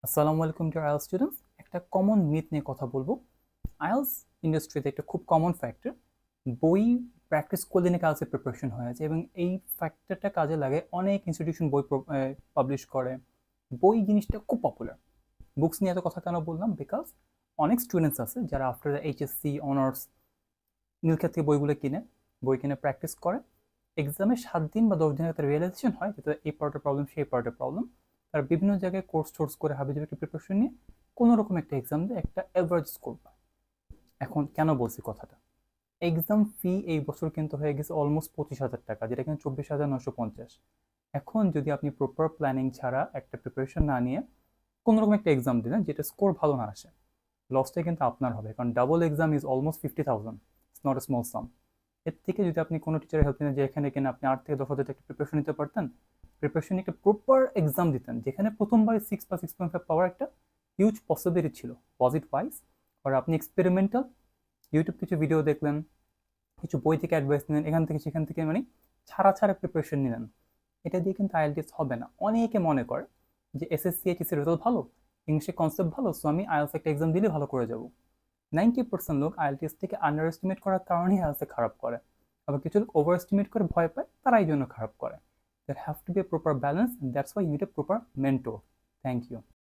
আসসালামু আলাইকুম deer IELTS students. একটা কমন মিথ নিয়ে কথা বলবো। আইএলটিএস ইন্ডাস্ট্রিতে একটা খুব কমন ফ্যাক্টর, বই প্র্যাকটিস করলে নাকি আইএলটিএস প্রিপারেশন হয়ে আছে, এবং এই ফ্যাক্টরটা কাজে লাগে অনেক ইনস্টিটিউশন বই পাবলিশ করে। বই জিনিসটা খুব পপুলার। বুকস নিয়ে এত কথা কেন বললাম? বিকজ অনেক স্টুডেন্টস আছে যারা আফটার এইচএসসি অনার্স নীলক্ষেত থেকে বইগুলো কিনে, বই কিনে প্র্যাকটিস করে। এক্সামে 7 দিন বা 10 দিনের একটা রিয়েলাইজেশন হয় যে এই পার্টের প্রবলেম সেই পার্টের প্রবলেম। তারা বিভিন্ন জায়গায় কোর্স টোর্স করে হাবিজাবি একটা প্রিপারেশন নিয়ে কোনো রকম একটা এক্সাম দিয়ে একটা অ্যাভারেজ স্কোর পায়। এখন কেন বলছি কথাটা? এক্সাম ফি এই বছর কিন্তু হয়ে গেছে অলমোস্ট 25,000 টাকা, যেটা কিন্তু 24,950। এখন যদি আপনি প্রপার প্ল্যানিং ছাড়া একটা প্রিপারেশন না নিয়ে কোনো রকম একটা এক্সাম দিলেন যেটা স্কোর ভালো না আসে, লসটা কিন্তু আপনার হবে, কারণ double exam is almost 50,000। It's not a small sum. এর থেকে যদি আপনি কোনো টিচারের হেল্প নেন, যে এখানে কিনা আপনি 8 থেকে 10 হাজার একটা প্রিপারেশন নিতে পারতেন, প্রিপারেশন একটা প্রপার এক্সাম দিতেন যেখানে প্রথমবার 6 বা 6.5 পাওয়ার একটা হিউজ পসিবিলিটি ছিল। ওয়াজ ইট ওয়াইজ? আর আপনি এক্সপেরিমেন্টাল ইউটিউব কিছু ভিডিও দেখলেন, কিছু বই থেকে অ্যাডভাইস নিলেন, এখান থেকে সেখান থেকে, মানে ছাড়া ছাড়া প্রিপারেশন নিলেন, এটা দিয়ে কিন্তু আইএলটিএস হবে না। অনেকে মনে করে যে এসএসসি এইচএসসি রেজাল্ট ভালো, ইংলিশে কনসেপ্ট ভালো, সো আমি আইএলটিএস একটা এক্সাম দিলে ভালো করে যাব। 90% লোক আইএলটিএস থেকে আন্ডার এস্টিমেট করার কারণেই আইএলটিএস খারাপ করে। আবার কিছু লোক ওভার এস্টিমেট করে ভয় পায়, তারা এই জন্য খারাপ করে। There have to be a proper balance, and that's why you need a proper mentor. Thank you.